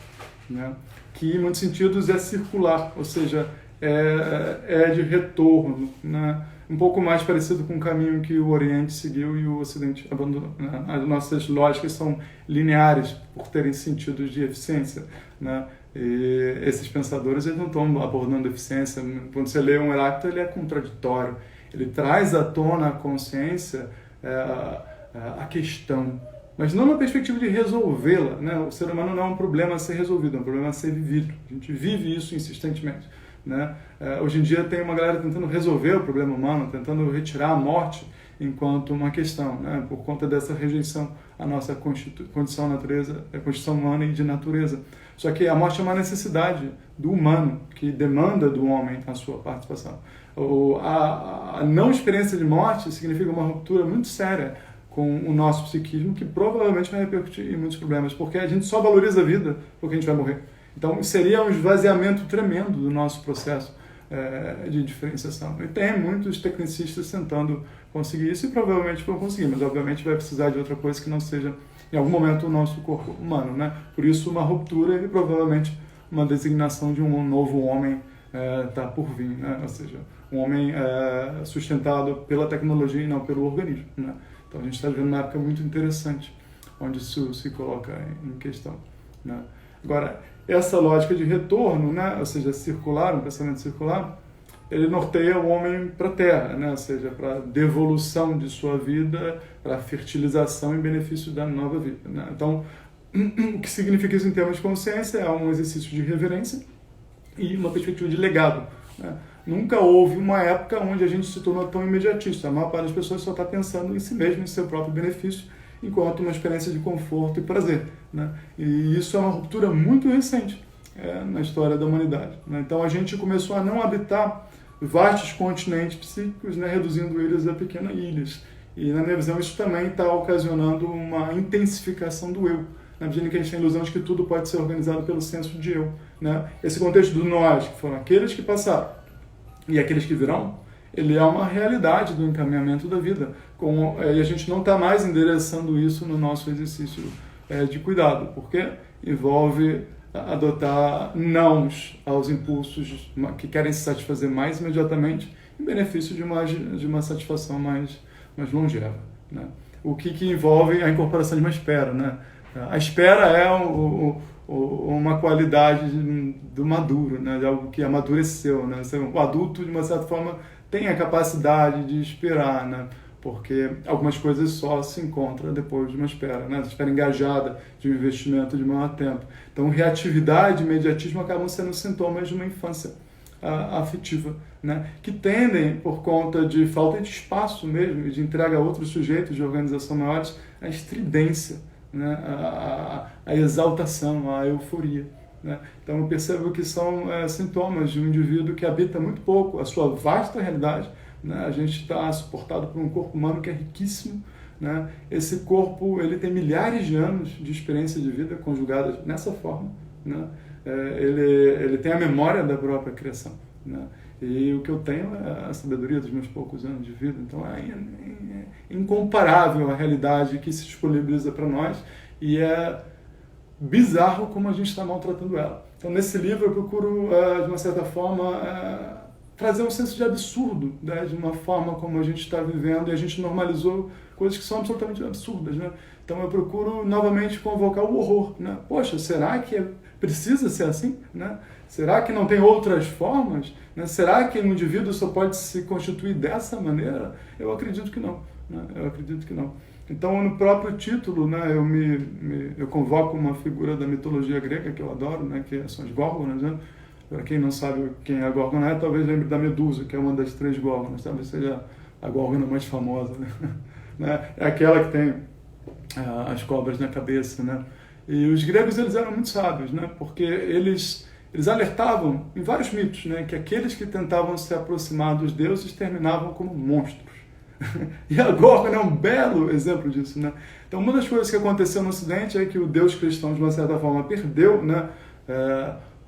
né? Que em muitos sentidos é circular, ou seja, é de retorno, né? Um pouco mais parecido com o caminho que o Oriente seguiu e o Ocidente abandonou, né? As nossas lógicas são lineares por terem sentidos de eficiência, né? E esses pensadores, eles não estão abordando eficiência. Quando você lê um Heráclito, ele é contraditório, ele traz à tona a consciência, a questão, mas não na perspectiva de resolvê-la, né? O ser humano não é um problema a ser resolvido, é um problema a ser vivido. A gente vive isso insistentemente, né? Hoje em dia tem uma galera tentando resolver o problema humano, tentando retirar a morte enquanto uma questão, né? Por conta dessa rejeição à nossa condição natureza, a condição humana e de natureza. Só que a morte é uma necessidade do humano, que demanda do homem a sua participação. A não experiência de morte significa uma ruptura muito séria com o nosso psiquismo, que provavelmente vai repercutir em muitos problemas, porque a gente só valoriza a vida porque a gente vai morrer. Então seria um esvaziamento tremendo do nosso processo de diferenciação. E tem muitos tecnicistas tentando conseguir isso e provavelmente vão conseguir, mas obviamente vai precisar de outra coisa que não seja, em algum momento, o nosso corpo humano, né? Por isso uma ruptura e provavelmente uma designação de um novo homem está por vir, né? Ou seja, um homem sustentado pela tecnologia e não pelo organismo, né? Então a gente está vivendo uma época muito interessante onde isso se coloca em questão, né? Agora, essa lógica de retorno, né? Ou seja, circular, um pensamento circular, ele norteia o homem para a Terra, né? Ou seja, para a devolução de sua vida, para a fertilização em benefício da nova vida, né? Então, o que significa isso em termos de consciência é um exercício de reverência e uma perspectiva de legado, né? Nunca houve uma época onde a gente se tornou tão imediatista. A maior parte das pessoas só está pensando em si mesmo, em seu próprio benefício, enquanto uma experiência de conforto e prazer, né? E isso é uma ruptura muito recente na história da humanidade, né? Então a gente começou a não habitar vastos continentes psíquicos, né, reduzindo eles a pequenas ilhas. E na minha visão isso também está ocasionando uma intensificação do eu, na medida em que a gente tem a ilusão de que tudo pode ser organizado pelo senso de eu, né? Esse contexto do nós, que foram aqueles que passaram e aqueles que virão, ele é uma realidade do encaminhamento da vida. E a gente não está mais endereçando isso no nosso exercício de cuidado, porque envolve adotar nãos aos impulsos que querem se satisfazer mais imediatamente em benefício de uma satisfação mais longeva, né? O que envolve a incorporação de uma espera, né? A espera é uma qualidade do maduro, né? De algo que amadureceu, né? O adulto, de uma certa forma, tem a capacidade de esperar, né? Porque algumas coisas só se encontram depois de uma espera, né? Espera engajada, de um investimento de maior tempo. Então, reatividade e imediatismo acabam sendo sintomas de uma infância afetiva, né? Que tendem, por conta de falta de espaço mesmo e de entrega a outros sujeitos de organização maiores, à estridência, né? A exaltação, a euforia, né? Então eu percebo que são sintomas de um indivíduo que habita muito pouco a sua vasta realidade, né? A gente está suportado por um corpo humano que é riquíssimo, né? Esse corpo ele tem milhares de anos de experiência de vida conjugadas nessa forma, né? Ele tem a memória da própria criação, né? E o que eu tenho é a sabedoria dos meus poucos anos de vida. Então é incomparável a realidade que se disponibiliza para nós e é bizarro como a gente está maltratando ela. Então nesse livro eu procuro, de uma certa forma, trazer um senso de absurdo, né? De uma forma como a gente está vivendo, e a gente normalizou coisas que são absolutamente absurdas, né? Então eu procuro novamente convocar o horror, né? Poxa, será que precisa ser assim, né? Será que não tem outras formas, né? Será que um indivíduo só pode se constituir dessa maneira? Eu acredito que não, né? Eu acredito que não. Então, no próprio título, né, eu convoco uma figura da mitologia grega que eu adoro, né, que são as górgonas, né? Para quem não sabe quem é a górgona, talvez lembre da Medusa, que é uma das 3 górgonas, talvez seja a górgona mais famosa, né? É aquela que tem as cobras na cabeça, né? E os gregos, eles eram muito sábios, né? Porque eles alertavam em vários mitos, né, que aqueles que tentavam se aproximar dos deuses terminavam como monstros. E a Górgona é um belo exemplo disso, né? Então, uma das coisas que aconteceu no Ocidente é que o Deus cristão, de uma certa forma, perdeu, né,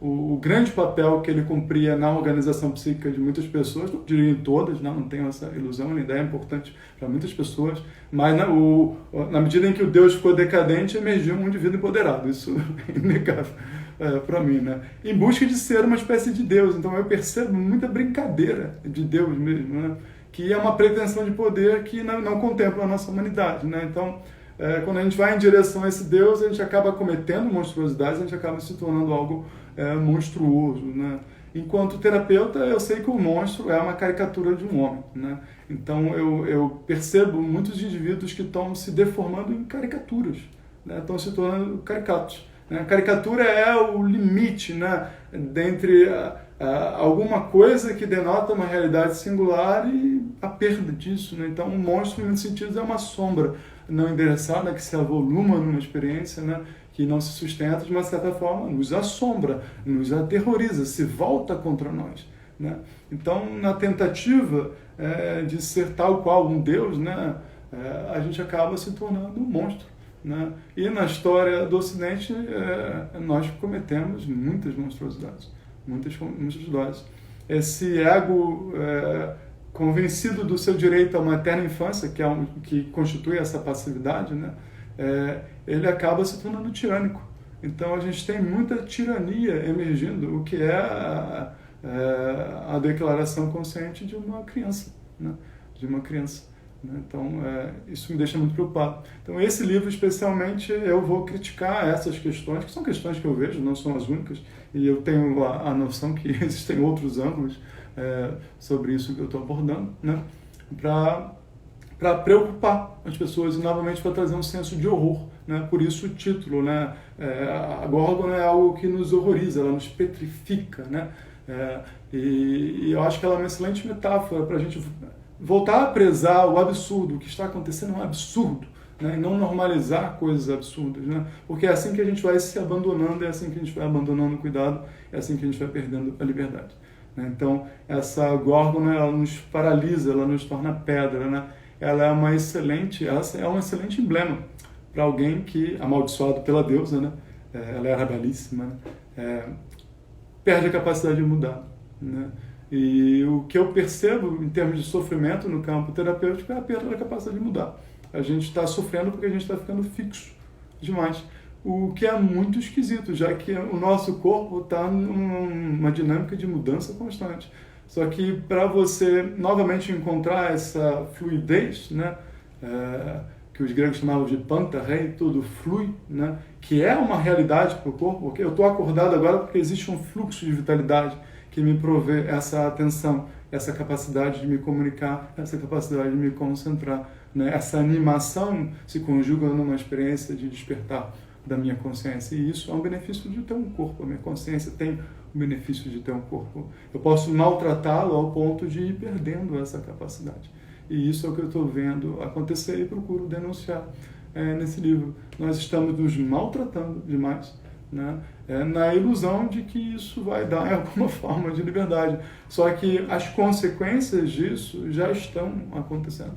o grande papel que ele cumpria na organização psíquica de muitas pessoas, não diria em todas, não tenho essa ilusão, a ideia é importante para muitas pessoas, mas na medida em que o Deus ficou decadente, emergiu um indivíduo empoderado, isso é inegável. para mim, né? Em busca de ser uma espécie de Deus. Então eu percebo muita brincadeira de Deus mesmo, né? Que é uma pretensão de poder que não contempla a nossa humanidade, né? Então, quando a gente vai em direção a esse Deus, a gente acaba cometendo monstruosidades, a gente acaba se tornando algo monstruoso, né? Enquanto terapeuta, eu sei que o monstro é uma caricatura de um homem, né? Então, eu percebo muitos indivíduos que estão se deformando em caricaturas, né? Estão se tornando caricatos. Né? A caricatura é o limite, né? Dentre alguma coisa que denota uma realidade singular e a perda disso, né? Então, o monstro, em muitos sentidos, é uma sombra não endereçada que se avoluma numa experiência, né? Que não se sustenta, de uma certa forma, nos assombra, nos aterroriza, se volta contra nós, né? Então, na tentativa de ser tal qual um Deus, né? A gente acaba se tornando um monstro, né? E na história do Ocidente, nós cometemos muitas monstruosidades, muitas doses. Esse ego convencido do seu direito a uma eterna infância, que constitui essa passividade, né? Ele acaba se tornando tirânico. Então a gente tem muita tirania emergindo, o que é a declaração consciente de uma criança, né? De uma criança. Então, isso me deixa muito preocupado. Então, esse livro, especialmente, eu vou criticar essas questões, que são questões que eu vejo, não são as únicas, e eu tenho a noção que existem outros ângulos sobre isso que eu estou abordando, né? Para preocupar as pessoas e, novamente, para trazer um senso de horror, né? Por isso o título, né? A Górgona é algo que nos horroriza, ela nos petrifica, né? E eu acho que ela é uma excelente metáfora para a gente voltar a prezar o absurdo. O que está acontecendo é um absurdo, né? E não normalizar coisas absurdas, né? Porque é assim que a gente vai se abandonando, é assim que a gente vai abandonando o cuidado, é assim que a gente vai perdendo a liberdade, né? Então, essa górgona, ela nos paralisa, ela nos torna pedra, né? Ela é um excelente emblema para alguém que, amaldiçoado pela deusa, né? Ela era belíssima, né? Perde a capacidade de mudar, né? E o que eu percebo em termos de sofrimento no campo terapêutico é a perda da capacidade de mudar. A gente está sofrendo porque a gente está ficando fixo demais. O que é muito esquisito, já que o nosso corpo está numa dinâmica de mudança constante. Só que para você novamente encontrar essa fluidez, né? Que os gregos chamavam de pantarrei, tudo flui, né? Que é uma realidade para o corpo, porque eu estou acordado agora porque existe um fluxo de vitalidade que me provê essa atenção, essa capacidade de me comunicar, essa capacidade de me concentrar, né? Essa animação se conjuga numa experiência de despertar da minha consciência, e isso é um benefício de ter um corpo. A minha consciência tem o benefício de ter um corpo. Eu posso maltratá-lo ao ponto de ir perdendo essa capacidade. E isso é o que eu estou vendo acontecer e procuro denunciar nesse livro. Nós estamos nos maltratando demais, né? Na ilusão de que isso vai dar alguma forma de liberdade. Só que as consequências disso já estão acontecendo.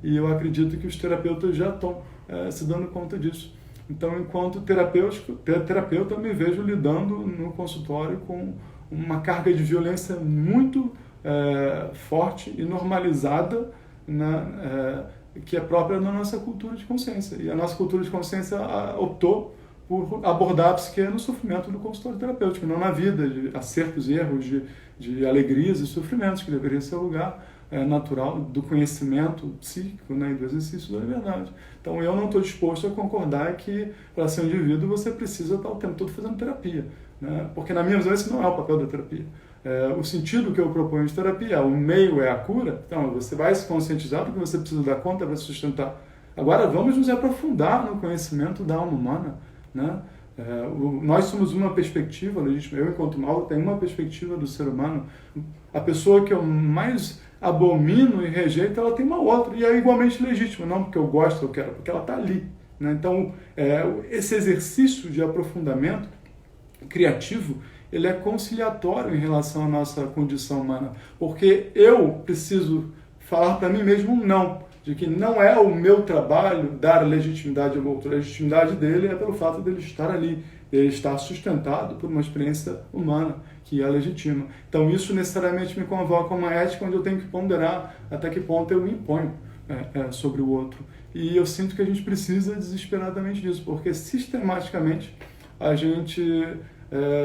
E eu acredito que os terapeutas já estão se dando conta disso. Então, enquanto terapeuta, eu me vejo lidando no consultório com uma carga de violência muito forte e normalizada, que é própria da nossa cultura de consciência. E a nossa cultura de consciência optou por abordar a psique no sofrimento do consultório terapêutico, não na vida, de acertos e erros, de alegrias e sofrimentos, que deveria ser o lugar natural do conhecimento psíquico, né, e do exercício da liberdade. Então, eu não estou disposto a concordar que, para ser um indivíduo, você precisa estar o tempo todo fazendo terapia, né? Porque, na minha visão, esse não é o papel da terapia. O sentido que eu proponho de terapia, o meio é a cura. Então, você vai se conscientizar do que você precisa dar conta para se sustentar. Agora, vamos nos aprofundar no conhecimento da alma humana, né? Nós somos uma perspectiva legítima. Eu, enquanto Mauro, tenho uma perspectiva do ser humano. A pessoa que eu mais abomino e rejeito, ela tem uma outra, e é igualmente legítima, não porque eu gosto, eu quero, porque ela está ali, né? Então, esse exercício de aprofundamento criativo, ele é conciliatório em relação à nossa condição humana, porque eu preciso falar para mim mesmo um não, de que não é o meu trabalho dar legitimidade ao outro. A legitimidade dele é pelo fato dele estar ali, ele estar sustentado por uma experiência humana que é legítima. Então isso necessariamente me convoca a uma ética onde eu tenho que ponderar até que ponto eu me imponho sobre o outro. E eu sinto que a gente precisa desesperadamente disso, porque sistematicamente a gente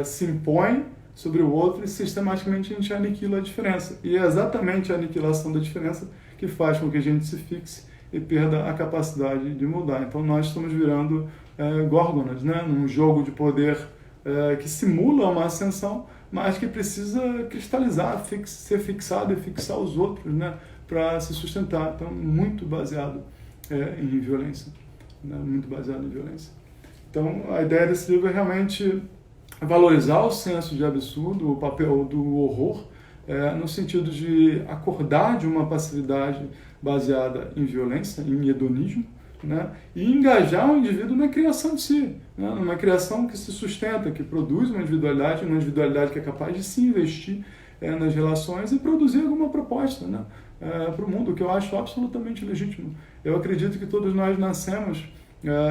se impõe sobre o outro e sistematicamente a gente aniquila a diferença. E é exatamente a aniquilação da diferença que faz com que a gente se fixe e perda a capacidade de mudar. Então nós estamos virando górgonas, né? Num jogo de poder que simula uma ascensão, mas que precisa cristalizar, ser fixado e fixar os outros, né? Para se sustentar. Então, muito baseado em violência. Né? Muito baseado em violência. Então, a ideia desse livro é realmente valorizar o senso de absurdo, o papel do horror, no sentido de acordar de uma passividade baseada em violência, em hedonismo, né? E engajar o indivíduo na criação de si, né? Numa criação que se sustenta, que produz uma individualidade que é capaz de se investir nas relações e produzir alguma proposta, né? Para o mundo, que eu acho absolutamente legítimo. Eu acredito que todos nós nascemos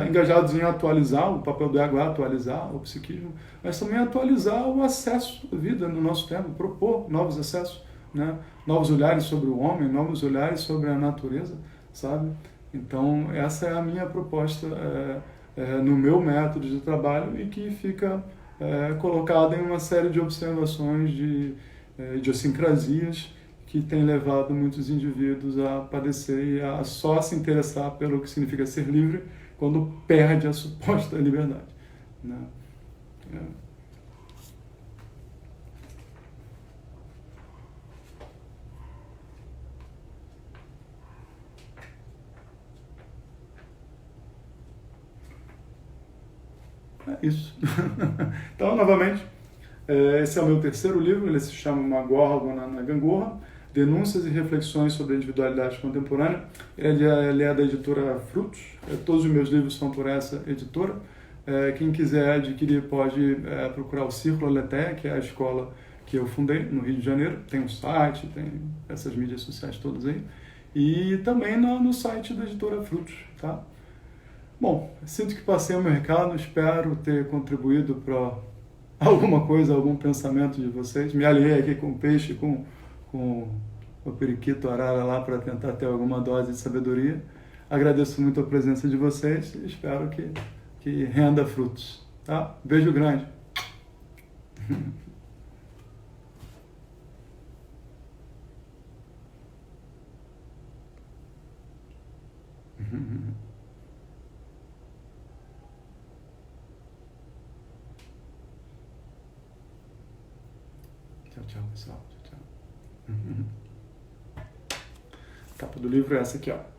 engajados em atualizar, o papel do ego é atualizar o psiquismo, mas também atualizar o acesso à vida no nosso tempo, propor novos acessos, né? Novos olhares sobre o homem, novos olhares sobre a natureza, sabe? Então, essa é a minha proposta no meu método de trabalho e que fica colocada em uma série de observações de idiosincrasias que tem levado muitos indivíduos a padecer e a só se interessar pelo que significa ser livre quando perde a suposta liberdade. Né? É isso. Então, novamente, esse é o meu terceiro livro, ele se chama Uma Górgona na Gangorra, Denúncias e Reflexões sobre a Individualidade Contemporânea. Ele é da editora Frutos, todos os meus livros são por essa editora. Quem quiser adquirir pode procurar o Círculo Aletheia, que é a escola que eu fundei no Rio de Janeiro. Tem um site, tem essas mídias sociais todas aí. E também no site da editora Frutos, tá? Bom, sinto que passei o meu recado, espero ter contribuído para alguma coisa, algum pensamento de vocês. Me aliei aqui com o peixe, com o periquito arara lá para tentar ter alguma dose de sabedoria. Agradeço muito a presença de vocês e espero que renda frutos. Tá? Beijo grande. Tchau, tchau, pessoal. Tchau, tchau. A capa do livro é essa aqui, ó.